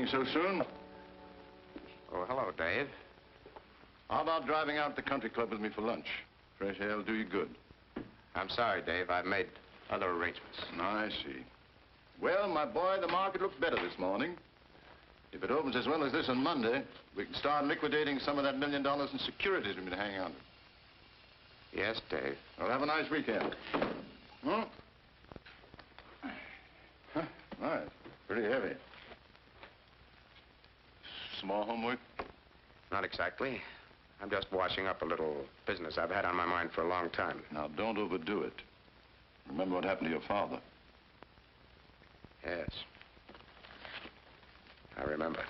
morning so soon. Oh, hello, Dave. How about driving out to the country club with me for lunch? Fresh air will do you good. I'm sorry, Dave. I've made other arrangements. I see. Well, my boy, the market looks better this morning. If it opens as well as this on Monday, we can start liquidating some of that $1 million in securities we've been hanging on to. Yes, Dave. Well, have a nice weekend. Hmm? Huh? Nice. Pretty heavy. Small homework? Not exactly. I'm just washing up a little business I've had on my mind for a long time. Now, don't overdo it. Remember what happened to your father. Yes. I remember.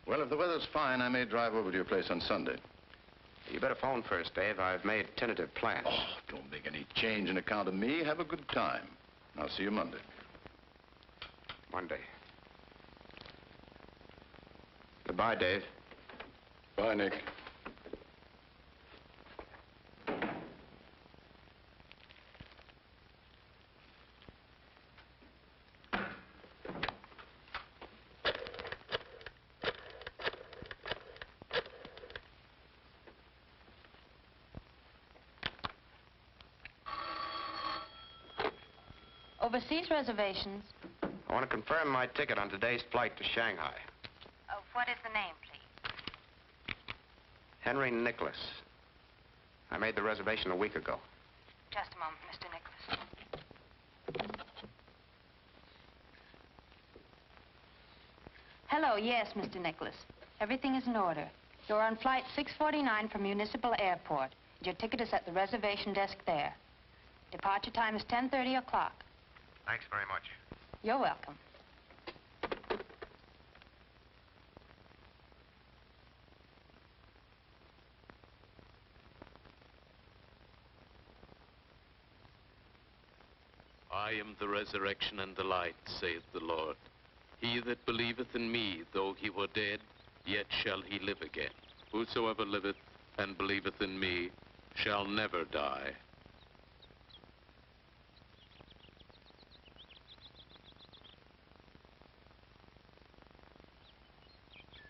Well, if the weather's fine, I may drive over to your place on Sunday. You better phone first, Dave. I've made tentative plans. Oh, don't make any change in account of me. Have a good time. I'll see you Monday. Monday. Goodbye, Dave. Bye, Nick. Overseas reservations. I want to confirm my ticket on today's flight to Shanghai. What is the name, please? Henry Nicholas. I made the reservation a week ago. Just a moment, Mr. Nicholas. Hello, yes, Mr. Nicholas. Everything is in order. You're on flight 649 from Municipal Airport. Your ticket is at the reservation desk there. Departure time is 10:30 o'clock. Thanks very much. You're welcome. I am the resurrection and the light, saith the Lord. He that believeth in me, though he were dead, yet shall he live again. Whosoever liveth and believeth in me shall never die.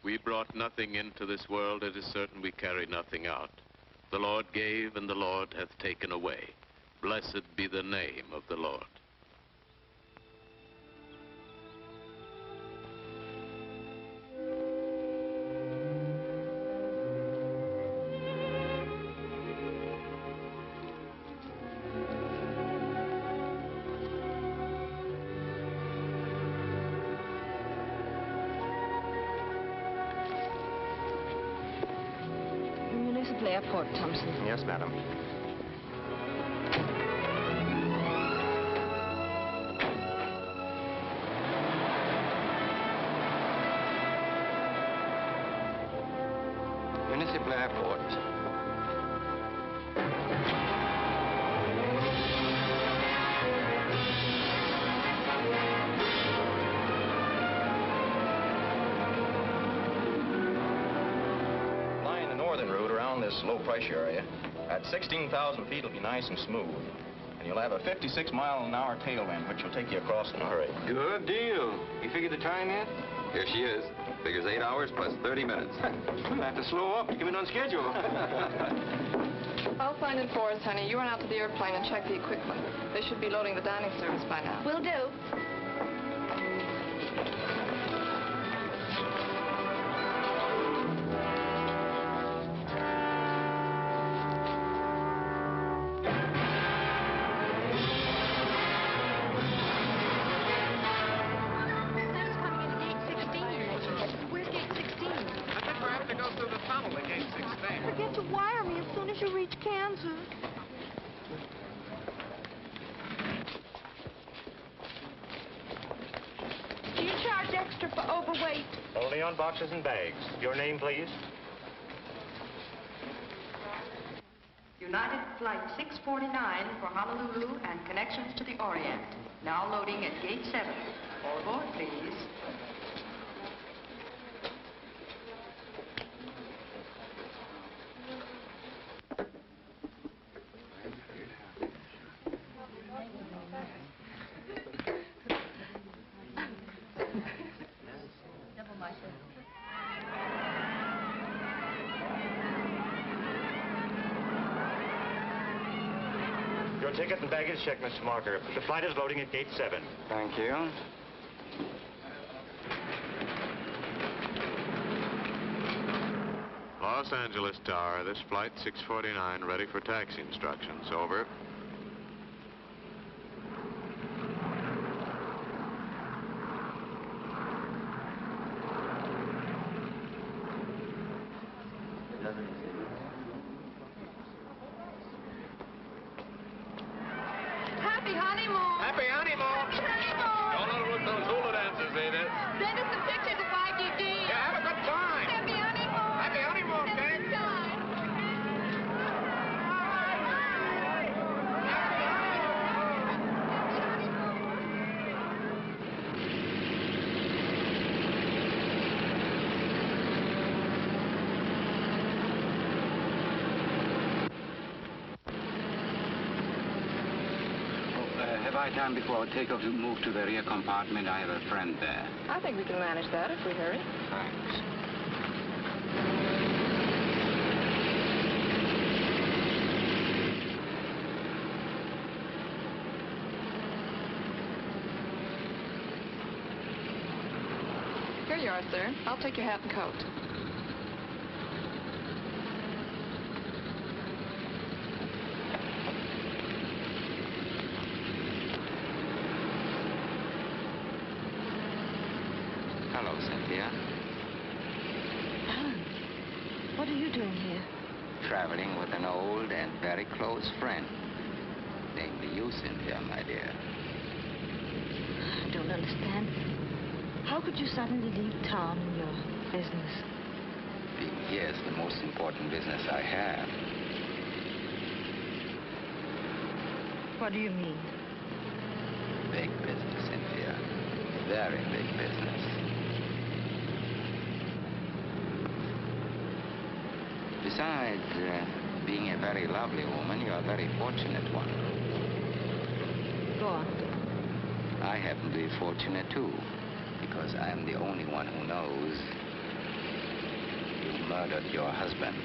We brought nothing into this world, it is certain we carry nothing out. The Lord gave, and the Lord hath taken away. Blessed be the name of the Lord. Municipal Airport, Thompson. Yes, madam. Municipal Airport. Flying the northern route around this low pressure area. At 16,000 feet, it'll be nice and smooth. And you'll have a 56-mile-an-hour tailwind, which will take you across in a hurry. Good deal. You figured the time yet? Here she is. Figures 8 hours plus 30 minutes. We'll have to slow up to come in on schedule. I'll find in Forest, honey. You run out to the airplane and check the equipment. They should be loading the dining service by now. Will do. Forget to wire me as soon as you reach Kansas. Do you charge extra for overweight? Only on boxes and bags. Your name, please? United Flight 649 for Honolulu and connections to the Orient. Now loading at Gate 7. All aboard, please. Your ticket and baggage check, Mr. Marker. The flight is loading at gate 7. Thank you. Los Angeles Tower, this flight 649, ready for taxi instructions. Over. Happy honeymoon! Happy honeymoon! Honeymoon! Don't overlook those hula dances, Edith. Send us some pictures of YGD. Yeah, have a good time. Happy honeymoon! Happy honeymoon, Have a kid. good time. Have I time before takeoff to move to the rear compartment? I have a friend there. I think we can manage that if we hurry. Thanks. Here you are, sir. I'll take your hat and coat. Hello, Cynthia. Alan, what are you doing here? Traveling with an old and very close friend. Namely you, Cynthia, my dear. I don't understand. How could you suddenly leave town and your business? Being here is the most important business I have. What do you mean? Big business, Cynthia. Very big business. Besides being a very lovely woman, you're a very fortunate one. Go on. I happen to be fortunate, too, because I'm the only one who knows you murdered your husband.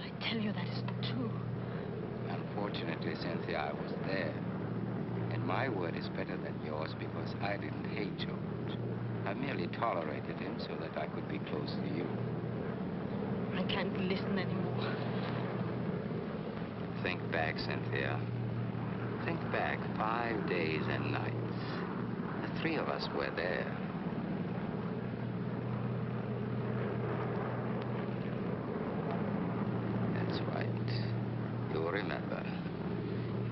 I tell you that isn't true. Unfortunately, Cynthia, I was there. And my word is better than yours because I didn't hate George. I merely tolerated him so that I could be close to you. I can't listen anymore. Think back, Cynthia. Think back 5 days and nights. The three of us were there. That's right. You'll remember.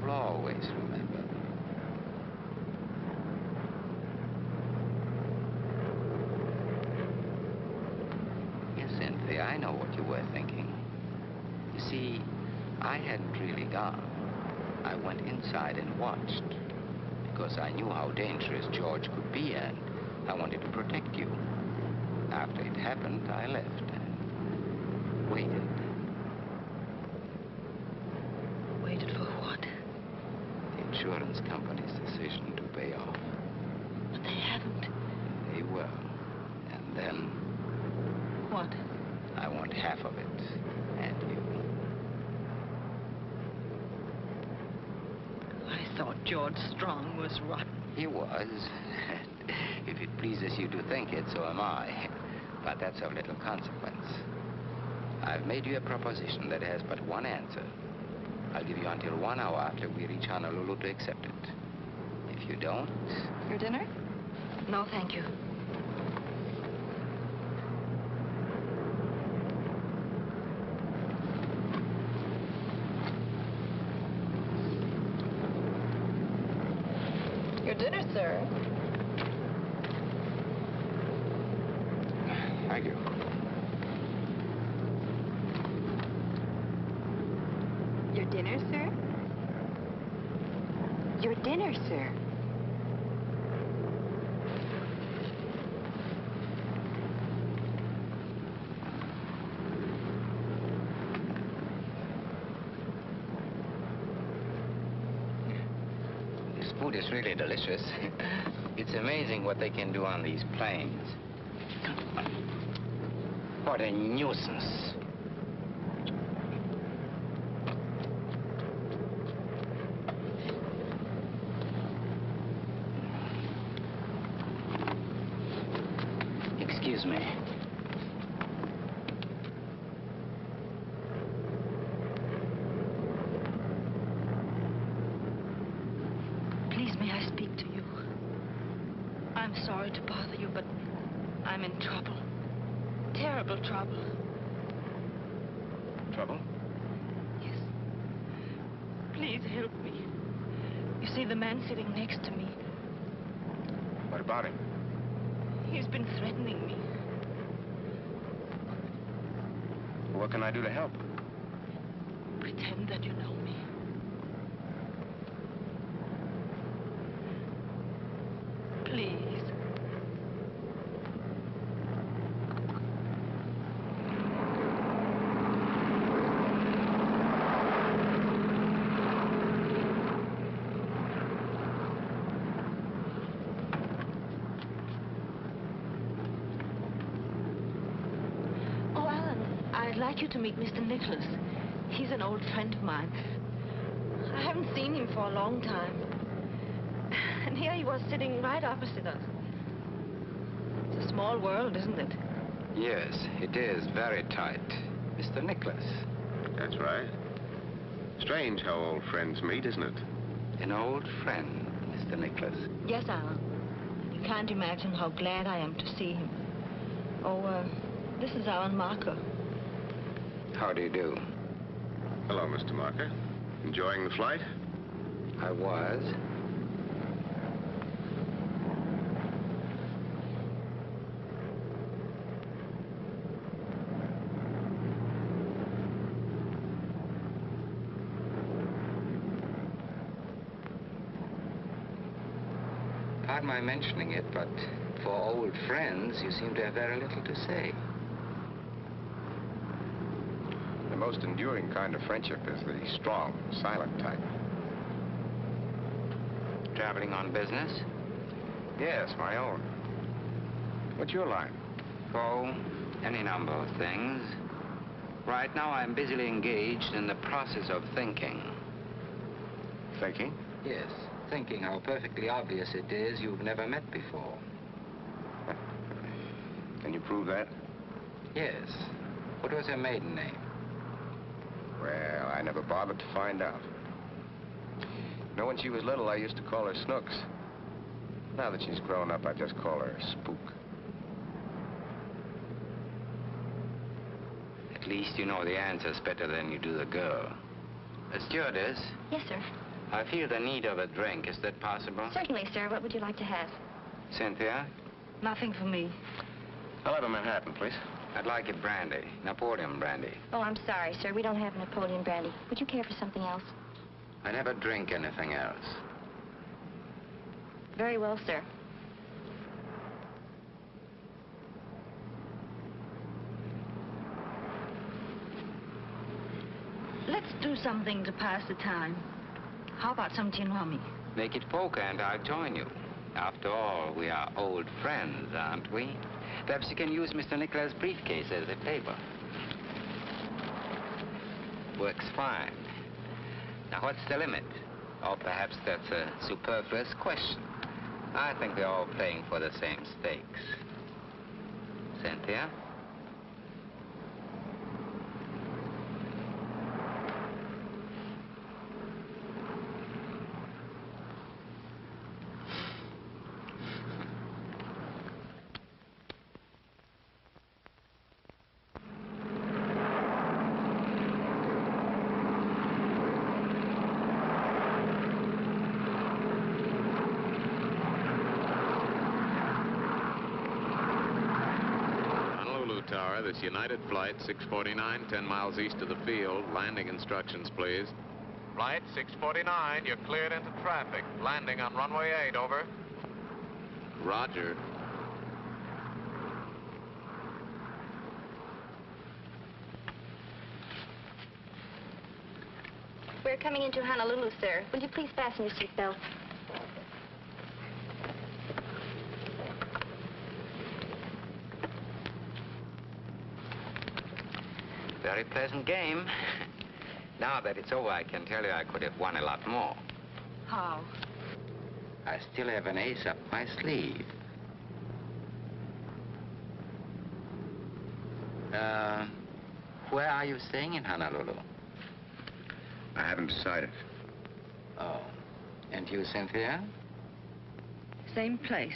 You'll always remember. Yes, Cynthia, I know what you were thinking. You see, I hadn't really gone. I went inside and watched. Because I knew how dangerous George could be, and I wanted to protect you. After it happened, I left and waited. Waited for what? The insurance company's decision to pay off. But they haven't. They will. And then What? I want half of it. And you. I thought George Strong was rotten. He was. If it pleases you to think it, so am I. But that's of little consequence. I've made you a proposition that has but one answer. I'll give you until 1 hour after we reach Honolulu to accept it. If you don't... Your dinner? No, thank you. Your dinner, sir. Thank you. Your dinner, sir? Your dinner, sir. This food is really delicious. It's amazing what they can do on these planes. What a nuisance. Excuse me. Please, may I speak to you? I'm sorry to bother you, but I'm in trouble. Terrible trouble. Trouble? Yes. Please help me. You see, the man sitting next to me, What about him? he's been threatening me. What can I do to help? Pretend that you know me. Please. Oh, Alan, I'd like you to meet Mr. Nicholas. He's an old friend of mine. I haven't seen him for a long time. And here he was sitting right opposite us. It's a small world, isn't it? Yes, it is very tight. Mr. Nicholas. That's right. Strange how old friends meet, isn't it? An old friend, Mr. Nicholas. Yes, Alan. You can't imagine how glad I am to see him. Oh, this is Alan Marker. How do you do? Hello, Mr. Marker. Enjoying the flight? I was. Pardon my mentioning it, but for old friends, you seem to have very little to say. The most enduring kind of friendship is the strong, silent type. Traveling on business? Yes, my own. What's your line? Oh, any number of things. Right now, I'm busily engaged in the process of thinking. Thinking? Yes, thinking how perfectly obvious it is you've never met before. Can you prove that? Yes. What was her maiden name? Well, I never bothered to find out. You know, when she was little, I used to call her Snooks. Now that she's grown up, I just call her Spook. At least you know the answers better than you do the girl. Stewardess, Yes, sir. I feel the need of a drink. Is that possible? Certainly, sir. What would you like to have? Cynthia, Nothing for me. I'll have a Manhattan, please. I'd like it brandy. Napoleon brandy. Oh, I'm sorry, sir. We don't have Napoleon brandy. Would you care for something else? I never drink anything else. Very well, sir. Let's do something to pass the time. How about some gin rummy? Make it poker and I'll join you. After all, we are old friends, aren't we? Perhaps you can use Mr. Nicholas' briefcase as a table. Works fine. Now, what's the limit? Or perhaps that's a superfluous question. I think we're all playing for the same stakes. Cynthia? Tower. This United flight 649, 10 miles east of the field. Landing instructions, please. Flight 649, you're cleared into traffic. Landing on runway 8, over. Roger. We're coming into Honolulu, sir. Will you please fasten your seatbelt? Very pleasant game. Now that it's over, I can tell you I could have won a lot more. How? I still have an ace up my sleeve. Where are you staying in Honolulu? I haven't decided. Oh. And you, Cynthia? Same place.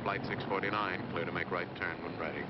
Flight 649, clear to make right turn when ready.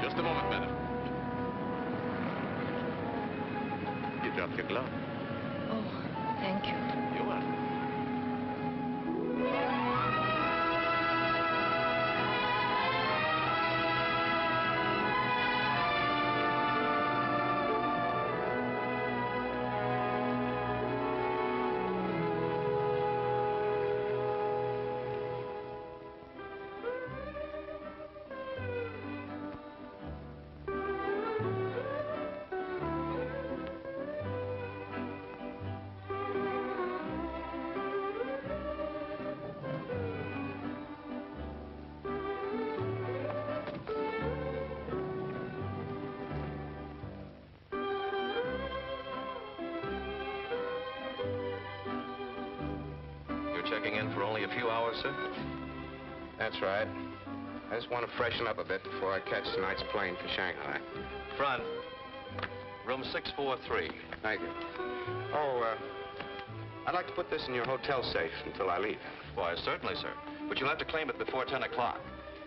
Just a moment, madam. You dropped your glove. Oh, thank you. You're welcome. Checking in for only a few hours, sir? That's right. I just want to freshen up a bit before I catch tonight's plane for Shanghai. Front. Room 643. Thank you. Oh, I'd like to put this in your hotel safe until I leave. Why, certainly, sir. But you'll have to claim it before 10 o'clock.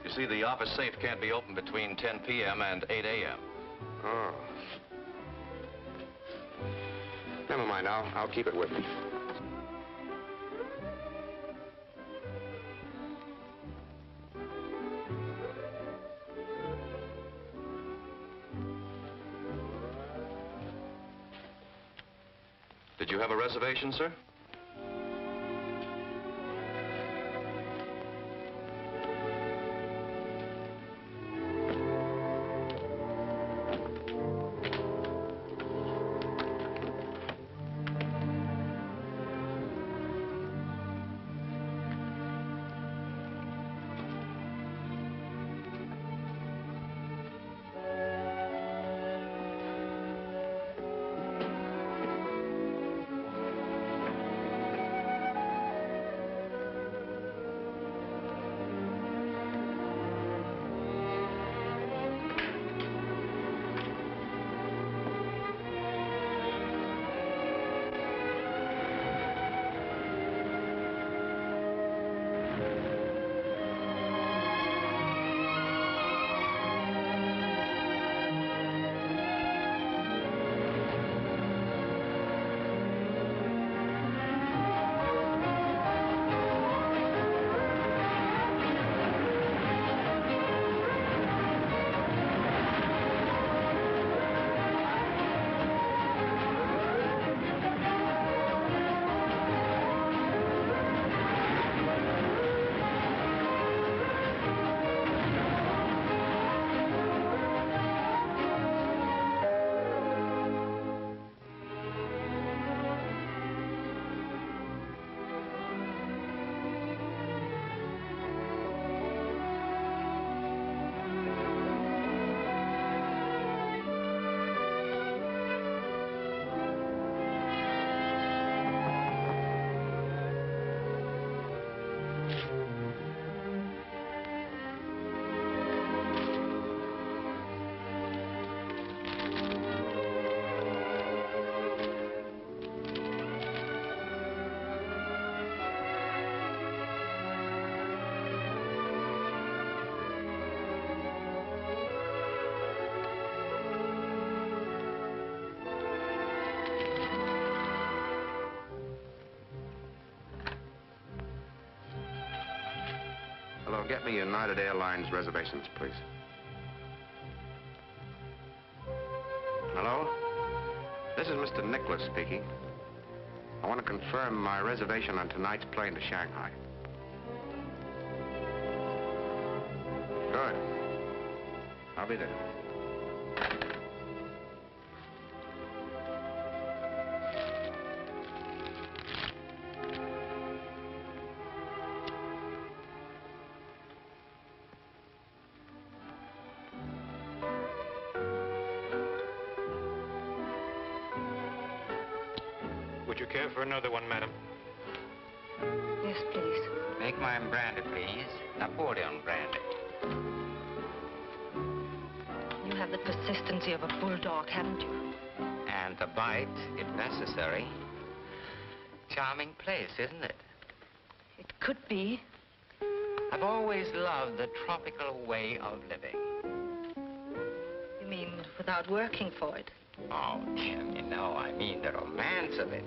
You see, the office safe can't be opened between 10 p.m. and 8 a.m. Oh. Never mind. I'll keep it with me. Did you have a reservation, sir? Hello, get me United Airlines reservations, please. Hello? This is Mr. Nicholas speaking. I want to confirm my reservation on tonight's plane to Shanghai. Good. I'll be there. Would you care for another one, madam? Yes, please. Make mine brandy, please. Napoleon brandy. You have the persistency of a bulldog, haven't you? And the bite, if necessary. Charming place, isn't it? It could be. I've always loved the tropical way of living. You mean without working for it? Oh, Jimmy, no. I mean the romance of it.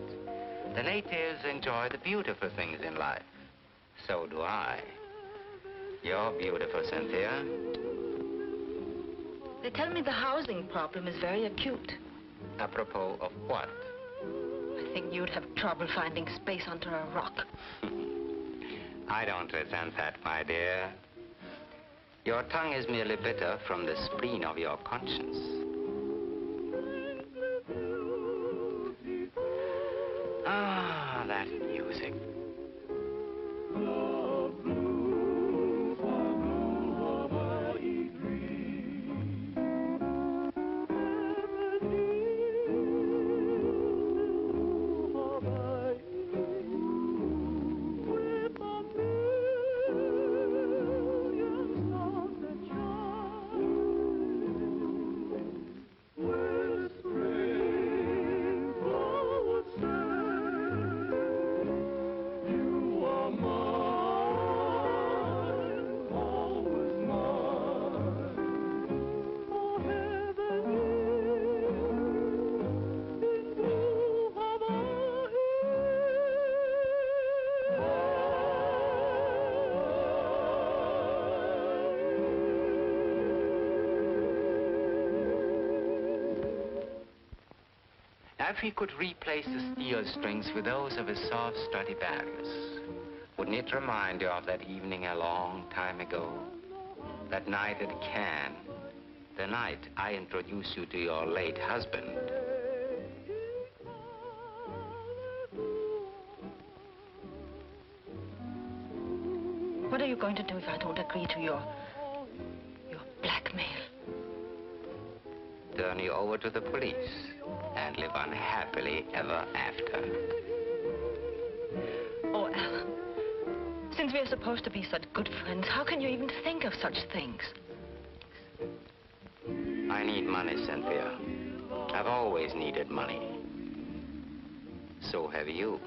The natives enjoy the beautiful things in life. So do I. You're beautiful, Cynthia. They tell me the housing problem is very acute. Apropos of what? I think you'd have trouble finding space under a rock. I don't resent that, my dear. Your tongue is merely bitter from the spleen of your conscience. Ah, that music. If he could replace the steel strings with those of his soft Stradivarius, wouldn't it remind you of that evening a long time ago? That night at Cannes, the night I introduced you to your late husband. What are you going to do if I don't agree to your blackmail? Turn you over to the police and live unhappily ever after. Oh, Alan, since we're supposed to be such good friends, how can you even think of such things? I need money, Cynthia. I've always needed money. So have you.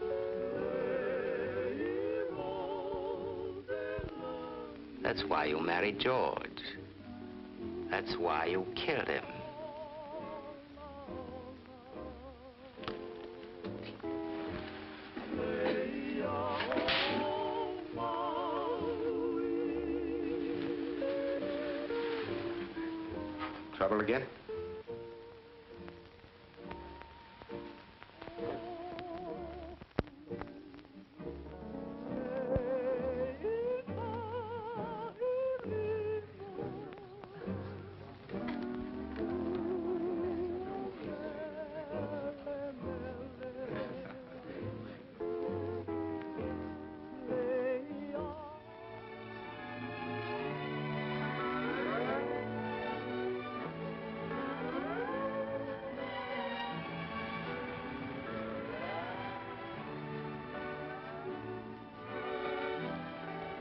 That's why you married George. That's why you killed him. Trouble again?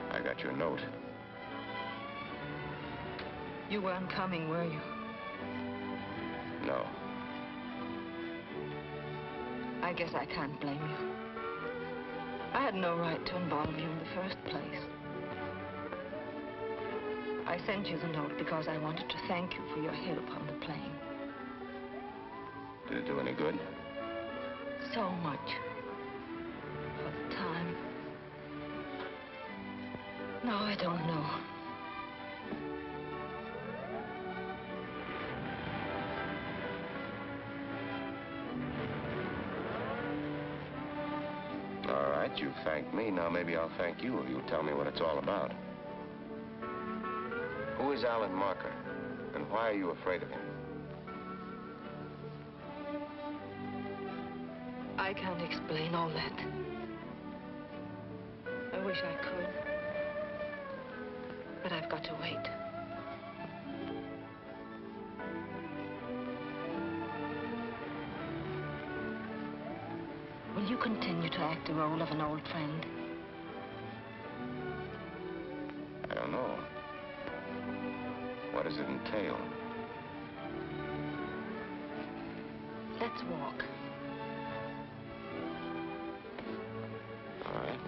I got your note. You weren't coming, were you? No. I guess I can't blame you. I had no right to involve you in the first place. I sent you the note because I wanted to thank you for your help on the plane. Did it do any good? So much. For the time. No, I don't know. All right, you thanked me. Now maybe I'll thank you if you'll tell me what it's all about. Who is Alan Marker? And why are you afraid of him? I can't explain all that. I wish I could. But I've got to wait. Will you continue to act the role of an old friend? I don't know. What does it entail? Let's walk. All right.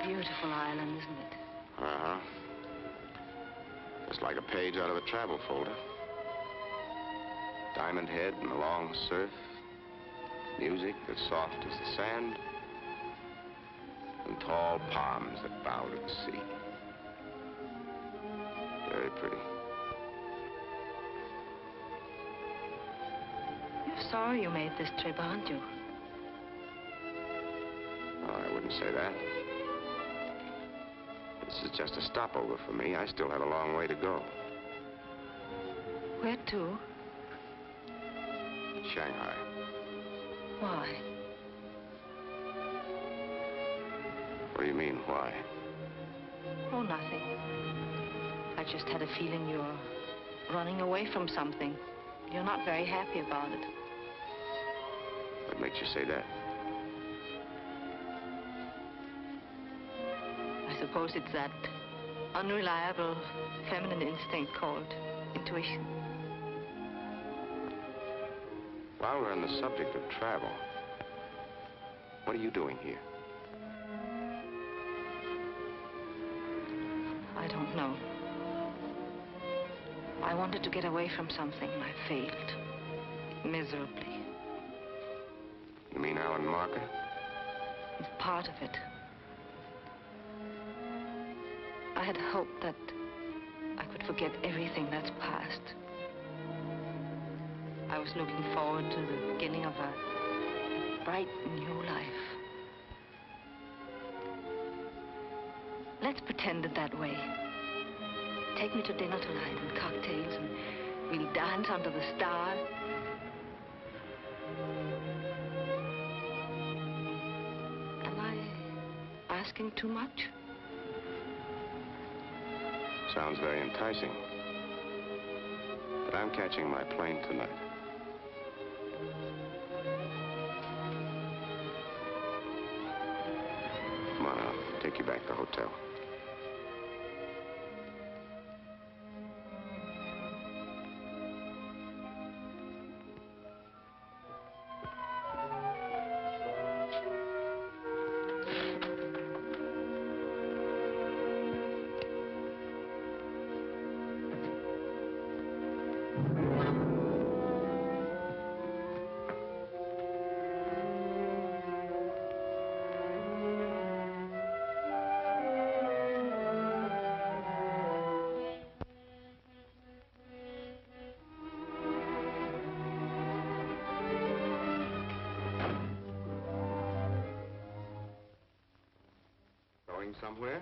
Beautiful island, isn't it? Uh-huh. Just like a page out of a travel folder. Diamond Head and the long surf. Music as soft as the sand. And tall palms that bow to the sea. Very pretty. You're sorry you made this trip, aren't you? Oh, I wouldn't say that. This is just a stopover for me. I still have a long way to go. Where to? Shanghai. Why? What do you mean, why? Oh, nothing. I just had a feeling you're running away from something. You're not very happy about it. What makes you say that? I suppose it's that unreliable feminine instinct called intuition. While we're on the subject of travel, what are you doing here? I don't know. I wanted to get away from something and I failed. Miserably. You mean Alan Marker? It's part of it. I had hoped that I could forget everything that's past. I was looking forward to the beginning of a bright new life. Let's pretend it that way. Take me to dinner tonight and cocktails, and we'll dance under the stars. Am I asking too much? Sounds very enticing. But I'm catching my plane tonight. Come on, I'll take you back to the hotel. going somewhere.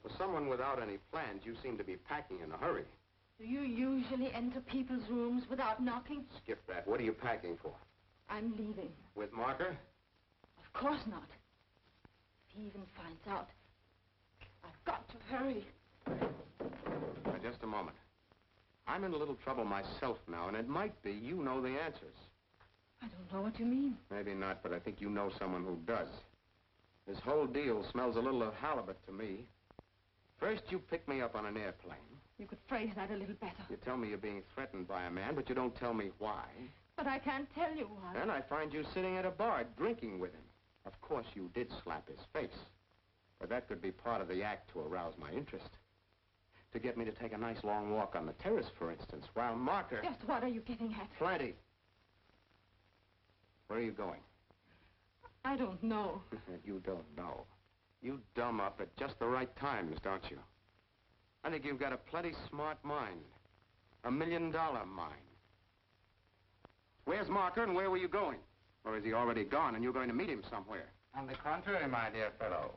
For someone without any plans, you seem to be packing in a hurry. Do you usually enter people's rooms without knocking? Skip that. What are you packing for? I'm leaving. With Marker? Of course not. If he even finds out, I've got to hurry. Now, just a moment. I'm in a little trouble myself now, and it might be you know the answers. I don't know what you mean. Maybe not, but I think you know someone who does. This whole deal smells a little of halibut to me. First, you pick me up on an airplane. You could phrase that a little better. You tell me you're being threatened by a man, but you don't tell me why. But I can't tell you why. Then I find you sitting at a bar drinking with him. Of course, you did slap his face. But that could be part of the act to arouse my interest. To get me to take a nice long walk on the terrace, for instance, while Marker... Just what are you getting at? Plenty. Where are you going? I don't know. You don't know. You dumb up at just the right times, don't you? I think you've got a plenty smart mind. $1 million mind. Where's Marker and where were you going? Or is he already gone and you're going to meet him somewhere? On the contrary, my dear fellow,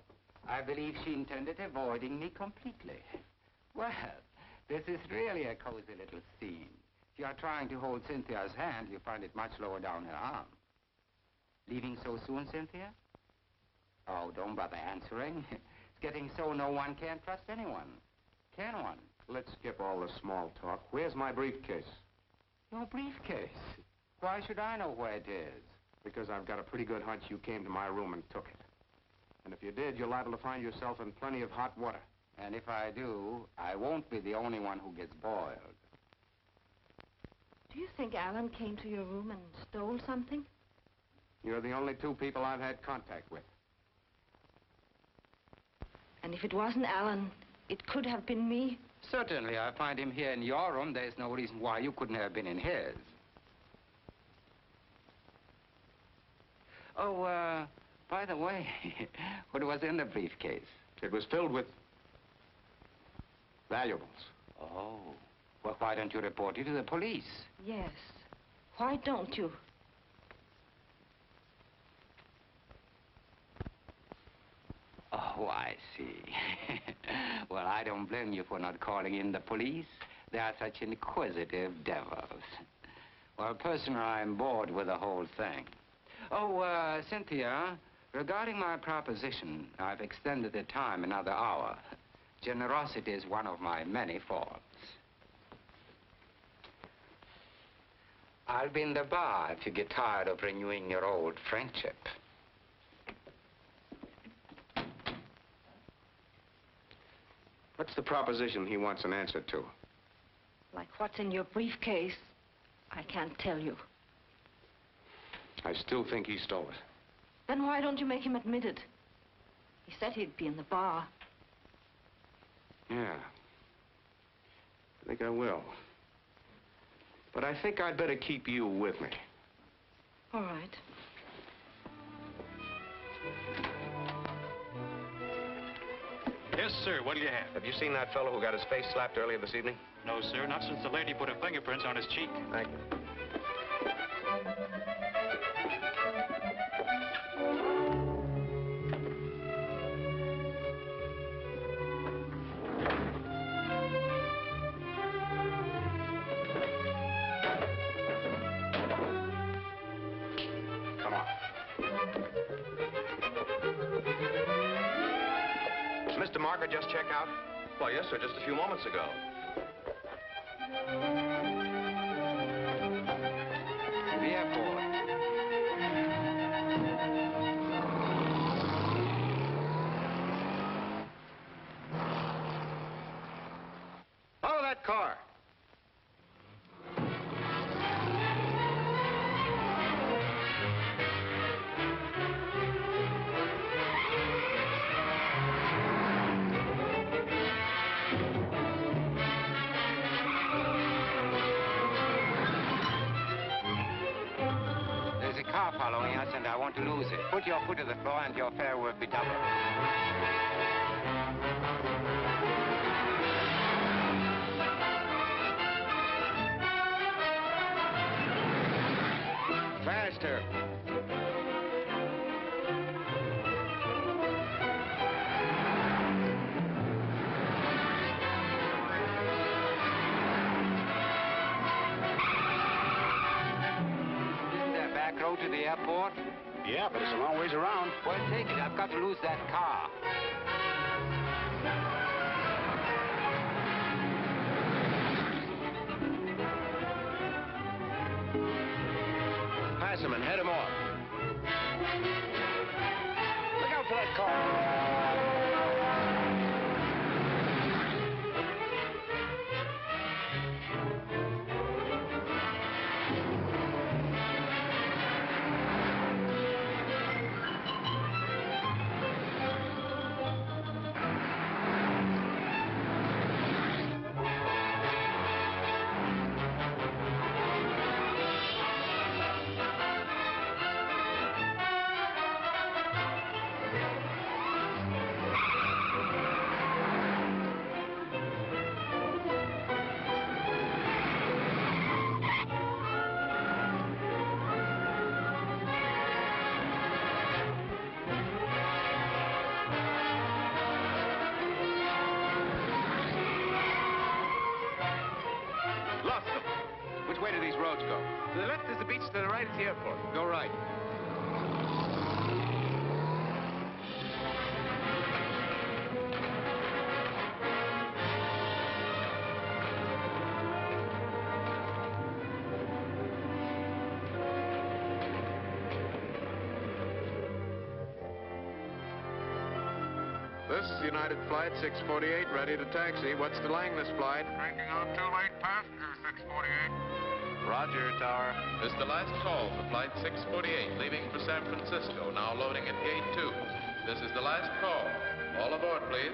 I believe she intended avoiding me completely. Well, this is really a cozy little scene. If you are trying to hold Cynthia's hand, you find it much lower down her arm. Leaving so soon, Cynthia? Oh, don't bother answering. It's getting so no one can trust anyone. Can one? Let's skip all the small talk. Where's my briefcase? Your briefcase? Why should I know where it is? Because I've got a pretty good hunch you came to my room and took it. And if you did, you're liable to find yourself in plenty of hot water. And if I do, I won't be the only one who gets boiled. Do you think Alan came to your room and stole something? You're the only two people I've had contact with. And if it wasn't Alan, it could have been me? Certainly, I find him here in your room. There's no reason why you couldn't have been in his. Oh, by the way, what was in the briefcase? It was filled with valuables. Oh, well, why don't you report it to the police? Yes. Why don't you? Oh, I see. Well, I don't blame you for not calling in the police. They are such inquisitive devils. Well, personally, I'm bored with the whole thing. Oh, Cynthia, regarding my proposition, I've extended the time another hour. Generosity is one of my many faults. I'll be in the bar if you get tired of renewing your old friendship. What's the proposition he wants an answer to? Like what's in your briefcase, I can't tell you. I still think he stole it. Then why don't you make him admit it? He said he'd be in the bar. Yeah. I think I will. But I think I'd better keep you with me. All right. Yes, sir. What do you have? Have you seen that fellow who got his face slapped earlier this evening? No, sir, not since the lady put her fingerprints on his cheek. Thank you. Come on. Did Mr. Marker just check out? Why, yes, sir, just a few moments ago. The airport. Follow that car. There's a car following us, and I want to lose it. Put your foot to the floor, and your fare will be doubled. Faster. the airport? Yeah, but it's a long ways around. Well, take it. I've got to lose that car. Pass him and head him off. Look out for that car. Which way do these roads go? To the left is the beach, to the right is the airport. Go right. This is United Flight 648, ready to taxi. What's delaying this flight? Taking out 2 late passengers, 648. Roger, Tower. This is the last call for Flight 648, leaving for San Francisco, now loading at Gate 2. This is the last call. All aboard, please.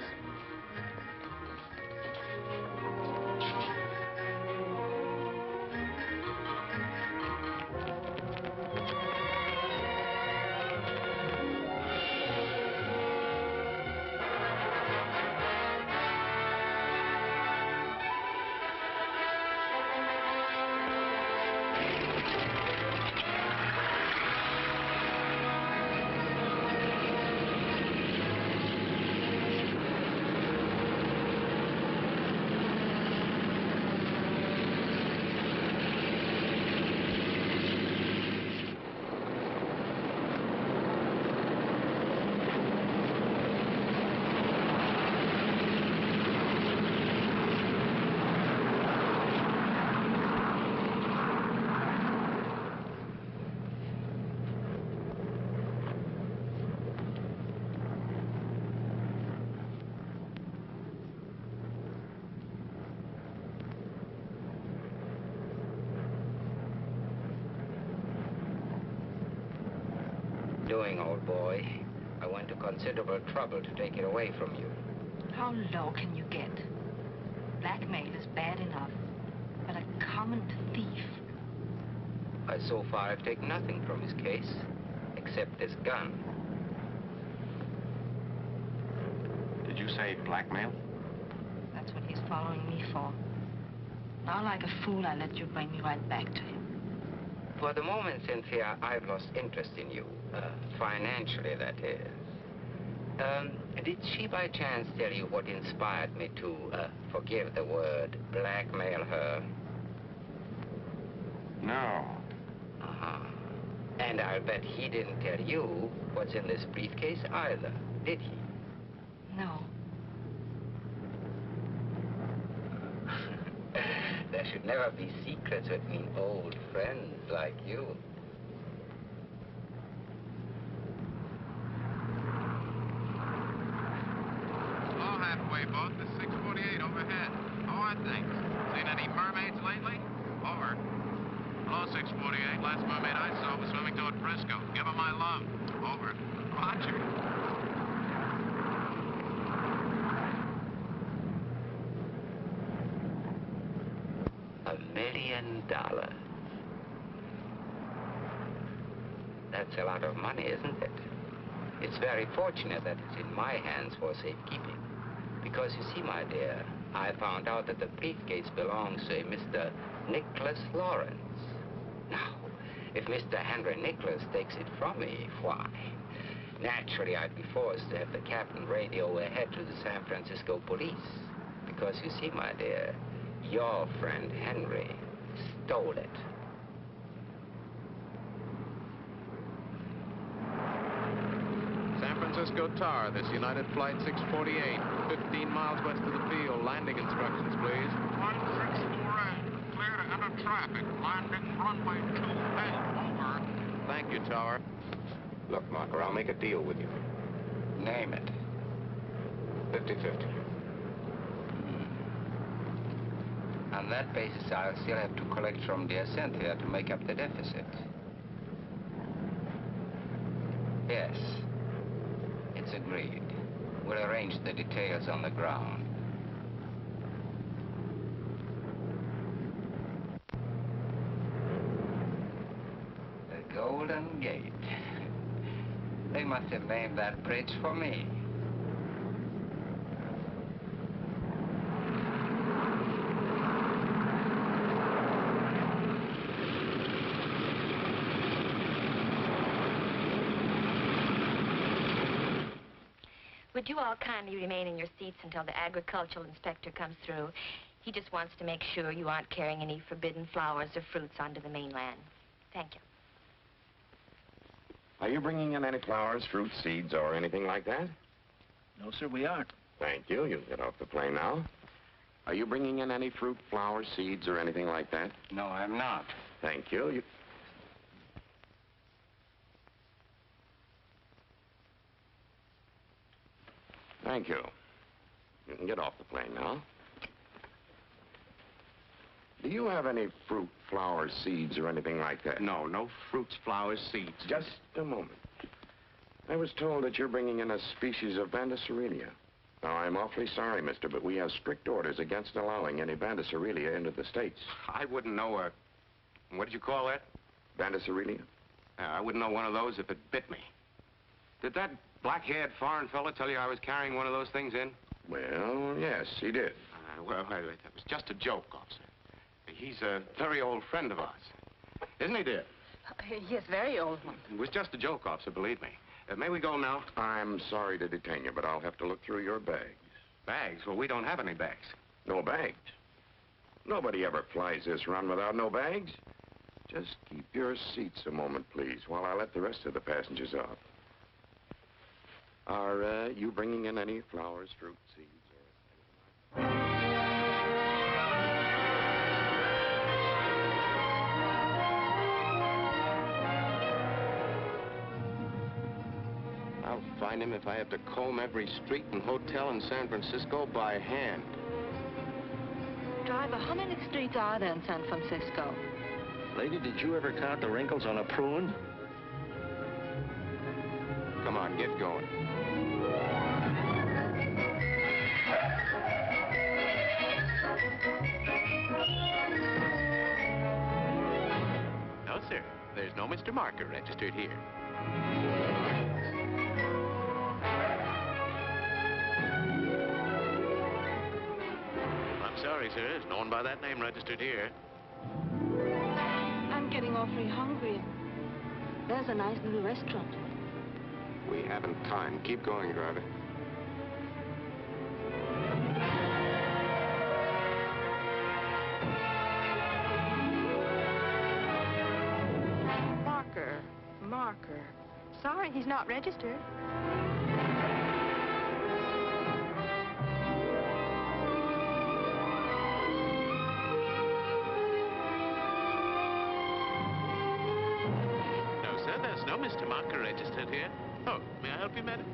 Doing, old boy. I went to considerable trouble to take it away from you. How low can you get? Blackmail is bad enough, but a common thief. So far, I've taken nothing from his case, except this gun. Did you say blackmail? That's what he's following me for. Now, like a fool, I let you bring me right back to him. For the moment, Cynthia, I've lost interest in you. Financially, that is. Did she by chance tell you what inspired me to, forgive the word, blackmail her? No. Uh-huh. And I'll bet he didn't tell you what's in this briefcase either, did he? No. There should never be secrets between old friends like you. All halfway boat, the 648 overhead. How are things? Seen any mermaids lately? Over. Hello, 648. Last mermaid I saw was swimming toward Frisco. Give her my love. Over. Roger. $1 million. That's a lot of money, isn't it? It's very fortunate that it's in my hands for safekeeping. Because you see, my dear, I found out that the briefcase belongs to a Mr. Nicholas Lawrence. Now, if Mr. Henry Nicholas takes it from me, why, naturally I'd be forced to have the captain radio ahead to the San Francisco police. Because you see, my dear, your friend Henry stole it. Francisco Tower, this United Flight 648, 15 miles west of the field. Landing instructions, please. 164A, clear to enter traffic. Landing runway 28, over. Thank you, Tower. Look, Marker, I'll make a deal with you. Name it. 50-50. On that basis, I'll still have to collect from dear Cynthia to make up the deficit. Yes. It's agreed. We'll arrange the details on the ground. The Golden Gate. They must have named that bridge for me. Would you all kindly remain in your seats until the agricultural inspector comes through? He just wants to make sure you aren't carrying any forbidden flowers or fruits onto the mainland. Thank you. Are you bringing in any flowers, fruit, seeds, or anything like that? No, sir, we aren't. Thank you. You can get off the plane now. Are you bringing in any fruit, flowers, seeds, or anything like that? No, I'm not. Thank you. Thank you. You can get off the plane now. Do you have any fruit, flowers, seeds, or anything like that? No, no fruits, flowers, seeds. Just a moment. I was told that you're bringing in a species of Bandasarelia. Now, I'm awfully sorry, mister, but we have strict orders against allowing any Bandasarelia into the States. I wouldn't know a... What did you call that? Bandasarelia? I wouldn't know one of those if it bit me. Did that black-haired foreign fella tell you I was carrying one of those things in? Well, yes, he did. Well, that was just a joke, officer. He's a very old friend of ours. Isn't he, dear? Yes, very old one. It was just a joke, officer, believe me. May we go now? I'm sorry to detain you, but I'll have to look through your bags. Bags? Well, we don't have any bags. No bags? Nobody ever flies this run without no bags. Just keep your seats a moment, please, while I let the rest of the passengers off. Are you bringing in any flowers, fruit, seeds, or anything like that? I'll find him if I have to comb every street and hotel in San Francisco by hand. Driver, how many streets are there in San Francisco? Lady, did you ever count the wrinkles on a prune? Come on, get going. No, sir. There's no Mr. Marker registered here. I'm sorry, sir. There's no one by that name registered here. I'm getting awfully hungry. There's a nice little restaurant. We haven't time. Keep going, driver. Marker. Sorry, he's not registered. No, sir, there's no Mr. Marker registered here. Oh, may I help you, madam?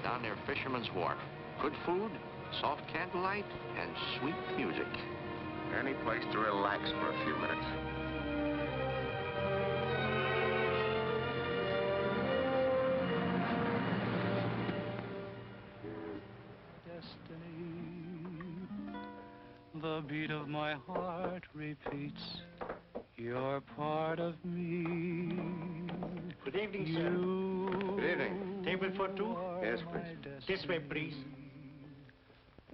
Down near Fisherman's Wharf. Good food, soft candlelight, and sweet music. Any place to relax for a few minutes. Destiny, the beat of my heart repeats. You're part of me. Good evening, sir. Good evening. Table for two? Yes, please. This way, please.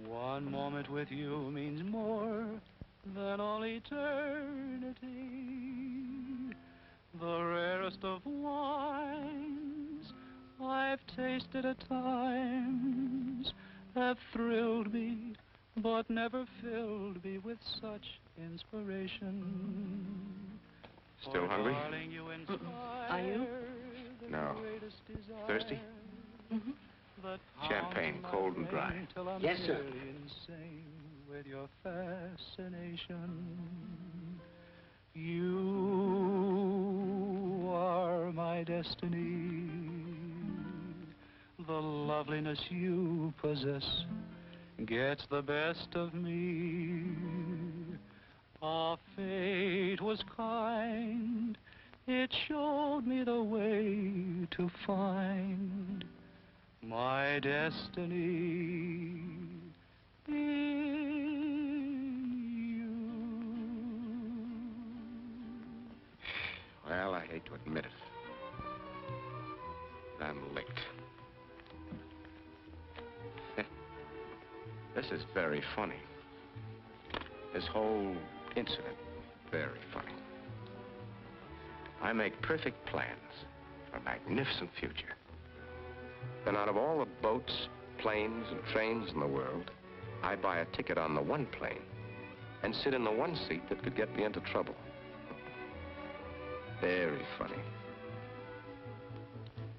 One moment with you means more than all eternity. The rarest of wines, I've tasted at times have thrilled me, but never filled me with such inspiration. Still hungry? Are you? No. Thirsty? Mm-hmm. Champagne, cold and dry. Yes, sir. Insane with your fascination. You are my destiny. The loveliness you possess gets the best of me. Our fate was kind. It showed me the way to find my destiny in you. Well, I hate to admit it. I'm licked. This is very funny. This whole incident, very funny. I make perfect plans for a magnificent future. Then out of all the boats, planes, and trains in the world, I buy a ticket on the one plane and sit in the one seat that could get me into trouble. Very funny.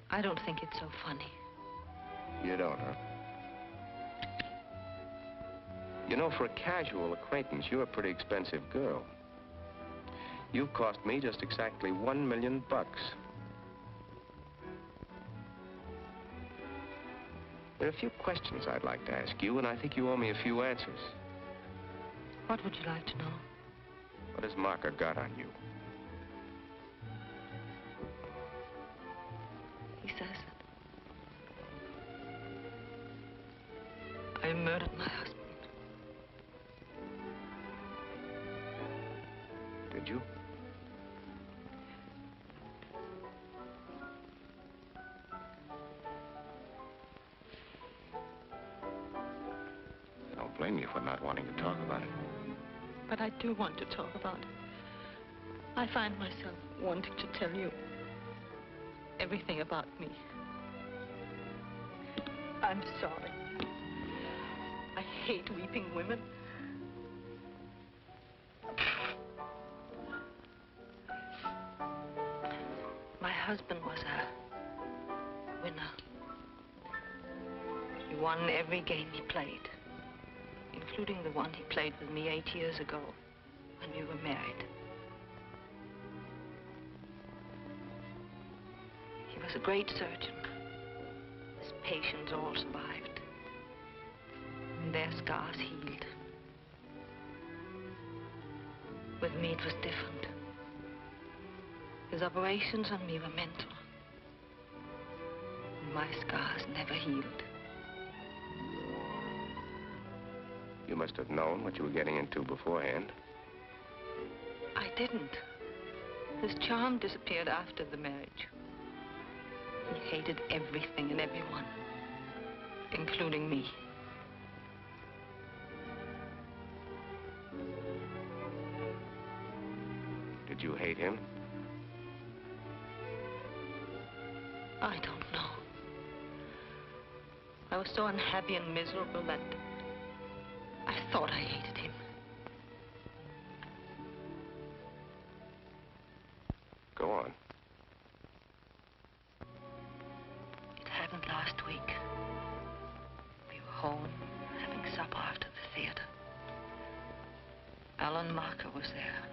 I don't think it's so funny. You don't, huh? You know, for a casual acquaintance, you're a pretty expensive girl. You've cost me just exactly $1 million. There are a few questions I'd like to ask you, and I think you owe me a few answers. What would you like to know? What has Marker got on you? He says that I murdered my husband. Did you? I don't blame you for not wanting to talk about it. But I do want to talk about it. I find myself wanting to tell you everything about me. I'm sorry. I hate weeping women. My husband was a winner. He won every game he played, including the one he played with me 8 years ago when we were married. He was a great surgeon. His patients all survived, and their scars healed. With me, it was different. His operations on me were mental. My scars never healed. You must have known what you were getting into beforehand. I didn't. His charm disappeared after the marriage. He hated everything and everyone, including me. Did you hate him? I don't know. I was so unhappy and miserable that I thought I hated him. Go on. It happened last week. We were home, having supper after the theater. Alan Marker was there.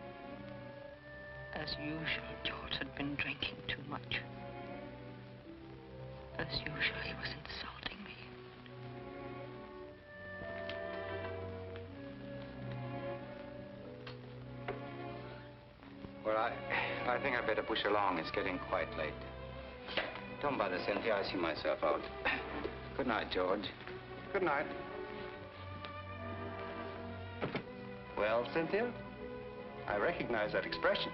As usual, George had been drinking too much. As usual, he was insulting me. Well, I think I'd better push along. It's getting quite late. Don't bother, Cynthia. I see myself out. Good night, George. Good night. Well, Cynthia, I recognize that expression.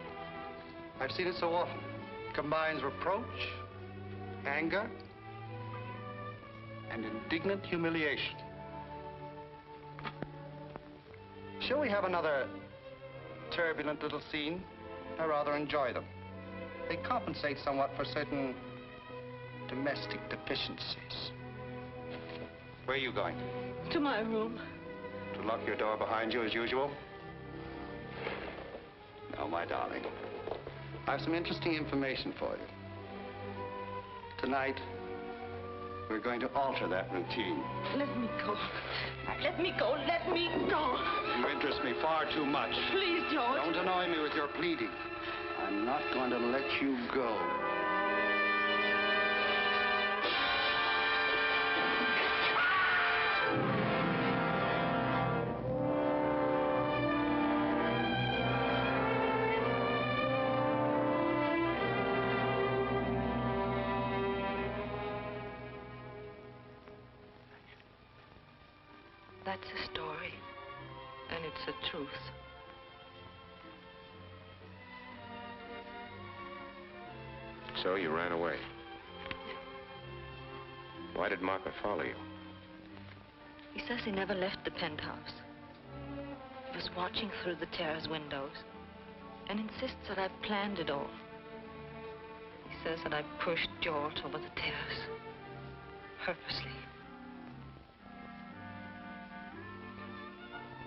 I've seen it so often. It combines reproach, anger, and indignant humiliation. Shall we have another turbulent little scene? I rather enjoy them. They compensate somewhat for certain domestic deficiencies. Where are you going? To my room. To lock your door behind you as usual? No, my darling. I have some interesting information for you. Tonight, we're going to alter that routine. Let me go. Let me go. Let me go. You interest me far too much. Please, George. Don't annoy me with your pleading. I'm not going to let you go. That's a story, and it's the truth. So you ran away. Why did Martha follow you? He says he never left the penthouse. He was watching through the terrace windows and insists that I planned it all. He says that I pushed George over the terrace, purposely.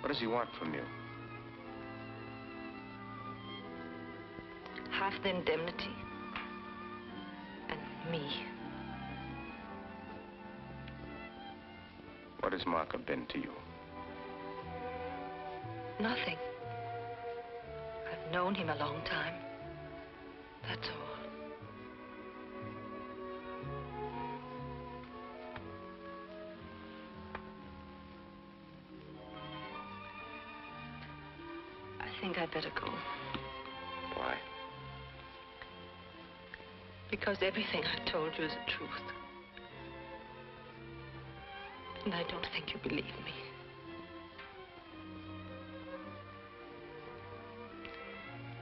What does he want from you? Half the indemnity. And me. What has Martha been to you? Nothing. I've known him a long time. That's all. I think I'd better go. Why? Because everything I've told you is the truth. And I don't think you believe me.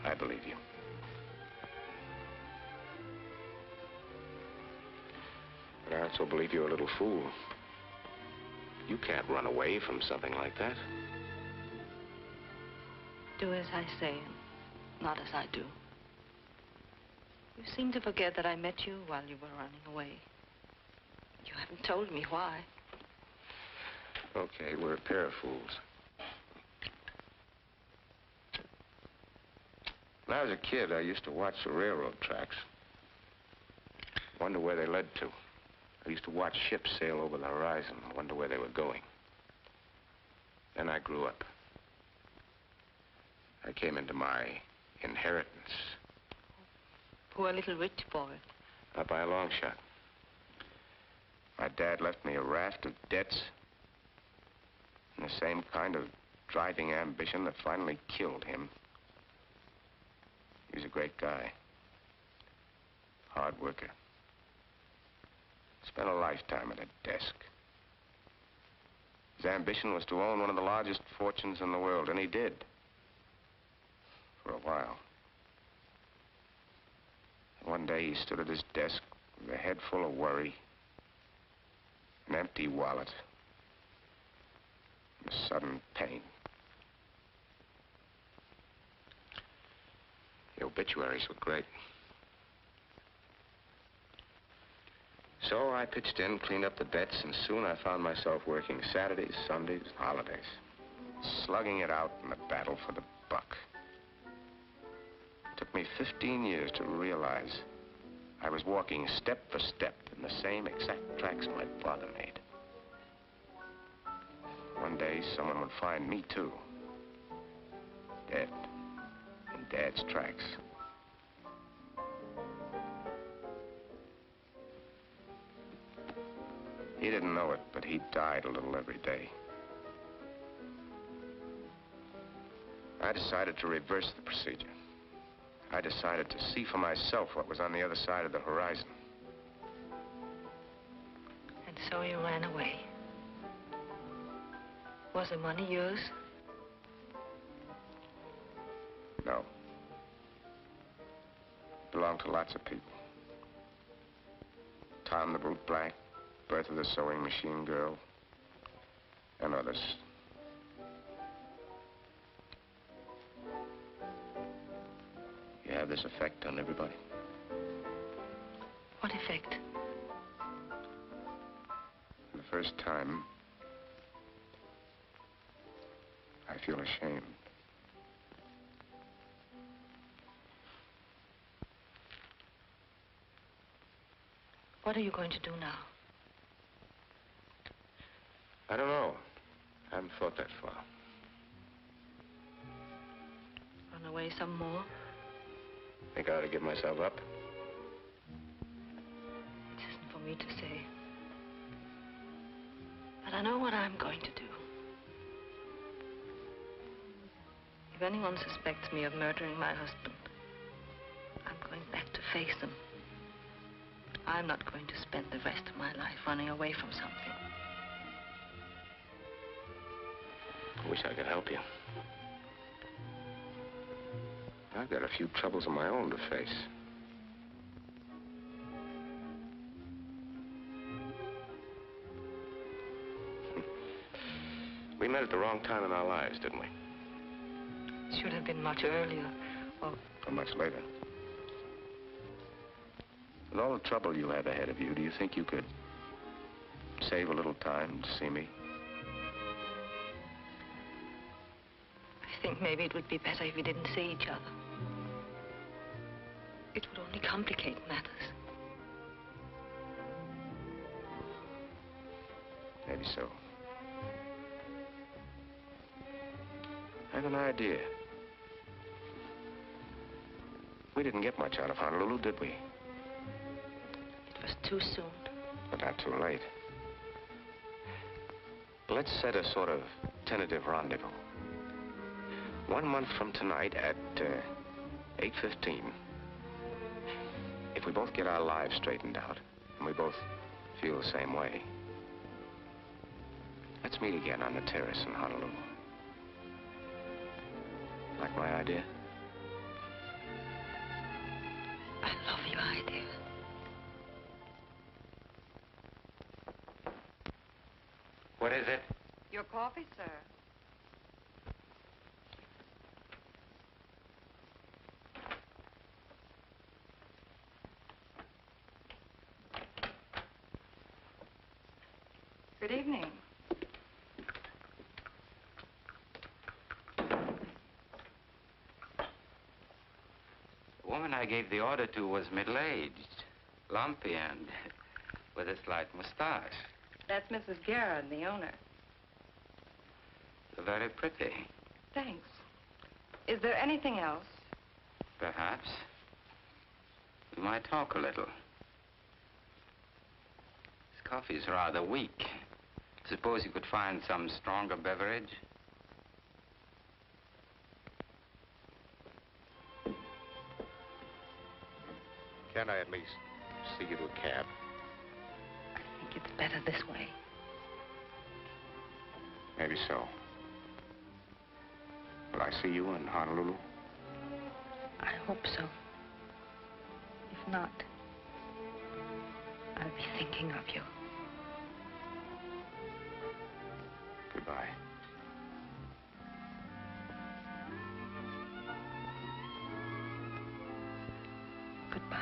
I believe you. But I also believe you're a little fool. You can't run away from something like that. Do as I say, and not as I do. You seem to forget that I met you while you were running away. You haven't told me why. Okay, we're a pair of fools. When I was a kid, I used to watch the railroad tracks. Wonder where they led to. I used to watch ships sail over the horizon, wonder where they were going. Then I grew up. I came into my inheritance. Poor little rich boy. Not by a long shot. My dad left me a raft of debts and the same kind of driving ambition that finally killed him. He was a great guy. Hard worker. Spent a lifetime at a desk. His ambition was to own one of the largest fortunes in the world, and he did. For a while. One day he stood at his desk with a head full of worry, an empty wallet, and a sudden pain. The obituaries were great. So I pitched in, cleaned up the bets, and soon I found myself working Saturdays, Sundays, holidays, slugging it out in the battle for the buck. It took me 15 years to realize I was walking step for step in the same exact tracks my father made. One day, someone would find me, too. Dead. In Dad's tracks. He didn't know it, but he died a little every day. I decided to reverse the procedure. I decided to see for myself what was on the other side of the horizon. And so you ran away. Was the money yours? No. Belonged to lots of people. Tom the Boot Black, Bertha the Sewing Machine Girl, and others. You have this effect on everybody? What effect? first time, I feel ashamed. What are you going to do now? I don't know. I haven't thought that far. Run away some more? Think I ought to give myself up? It isn't for me to say. But I know what I'm going to do. If anyone suspects me of murdering my husband, I'm going back to face them. I'm not going to spend the rest of my life running away from something. I wish I could help you. I've got a few troubles of my own to face. We met at the wrong time in our lives, didn't we? It should have been much earlier, or much later. With all the trouble you have ahead of you, do you think you could save a little time to see me? I think maybe it would be better if we didn't see each other. It would only complicate matters. Maybe so. I have an idea. We didn't get much out of Honolulu, did we? It was too soon. But not too late. Let's set a sort of tentative rendezvous. 1 month from tonight at 8:15. If we both get our lives straightened out, and we both feel the same way, let's meet again on the terrace in Honolulu. Like my idea? I love your idea. What is it? Your coffee, sir. Good evening. The woman I gave the order to was middle-aged, lumpy, and with a slight mustache. That's Mrs. Garrett, the owner. Very pretty. Thanks. Is there anything else? Perhaps. We might talk a little. This coffee's rather weak. Suppose you could find some stronger beverage? Can't I at least see you to a cab? I think it's better this way. Maybe so. Will I see you in Honolulu? I hope so. If not, I'll be thinking of you. Goodbye. Goodbye.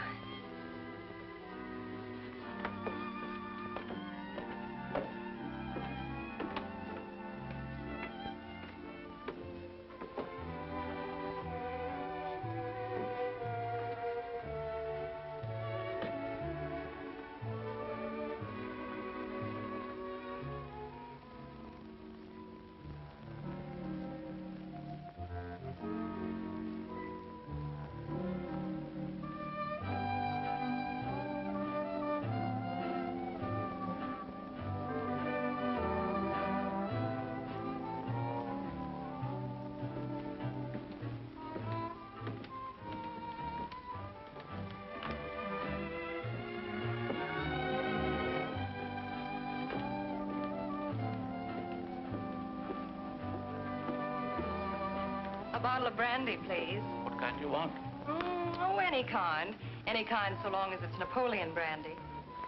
A bottle of brandy, please. What kind do you want? Oh, any kind. Any kind so long as it's Napoleon brandy.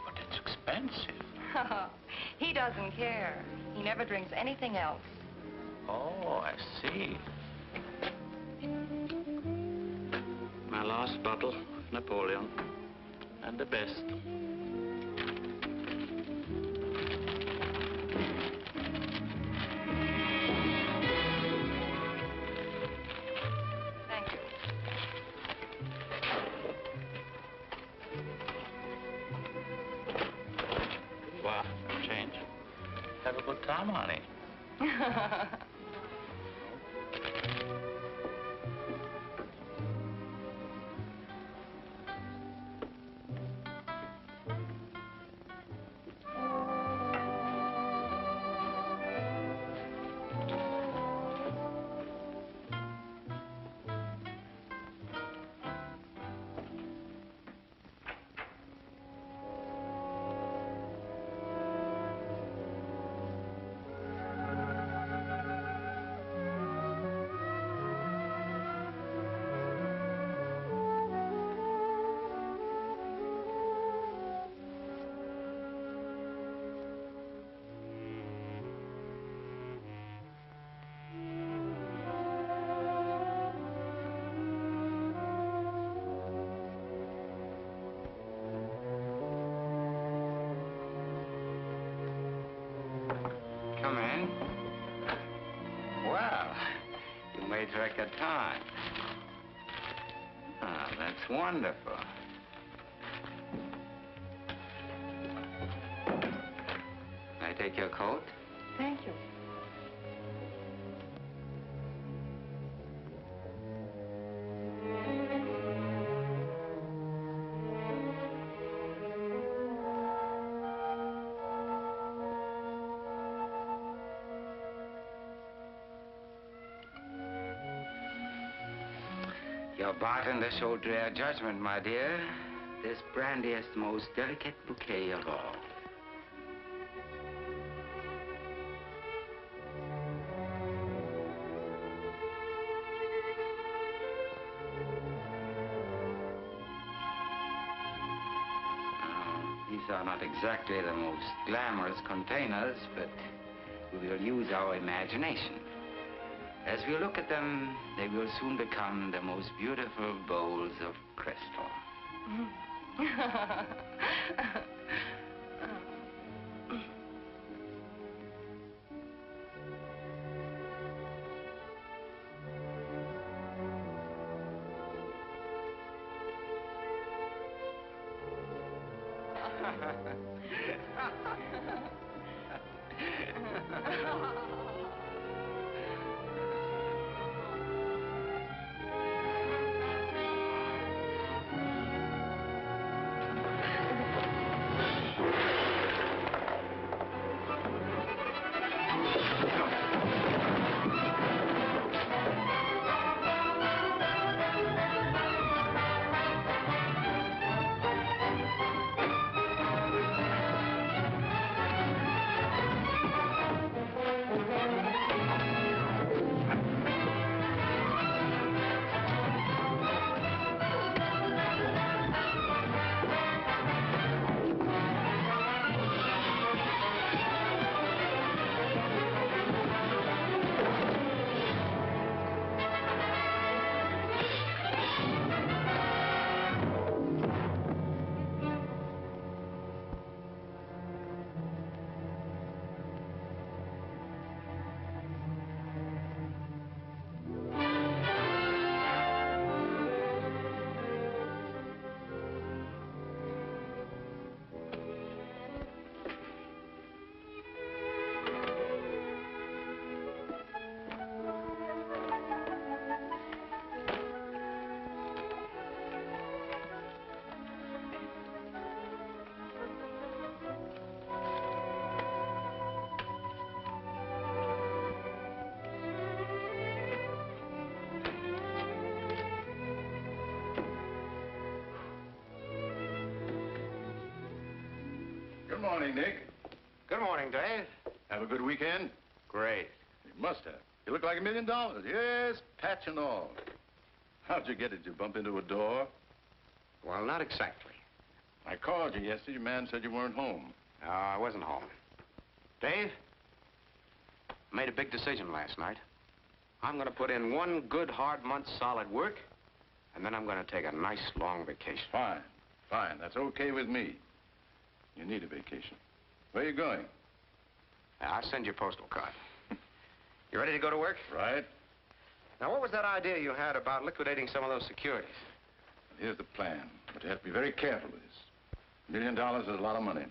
But it's expensive. He doesn't care. He never drinks anything else. Oh, I see. My last bottle, Napoleon. And the best. Come, honey. Come in. Well, you made record time. Ah, that's wonderful. May I take your coat? Thank you. Your bartender showed rare judgment, my dear. This brandy is the most delicate bouquet of all. These are not exactly the most glamorous containers, but we will use our imagination. As we look at them, they will soon become the most beautiful bowls of crystal. Good morning, Nick. Good morning, Dave. Have a good weekend? Great. You must have. You look like $1 million. Yes, patch and all. How'd you get it? Did you bump into a door? Well, not exactly. I called you yesterday. Your man said you weren't home. No, I wasn't home. Dave, made a big decision last night. I'm going to put in one good hard month's solid work, and then I'm going to take a nice long vacation. Fine. Fine. That's okay with me. You need a vacation. Where are you going? I'll send you a postal card. You ready to go to work? Right. Now, what was that idea you had about liquidating some of those securities? Here's the plan. But you have to be very careful with this. $1 million is a lot of money.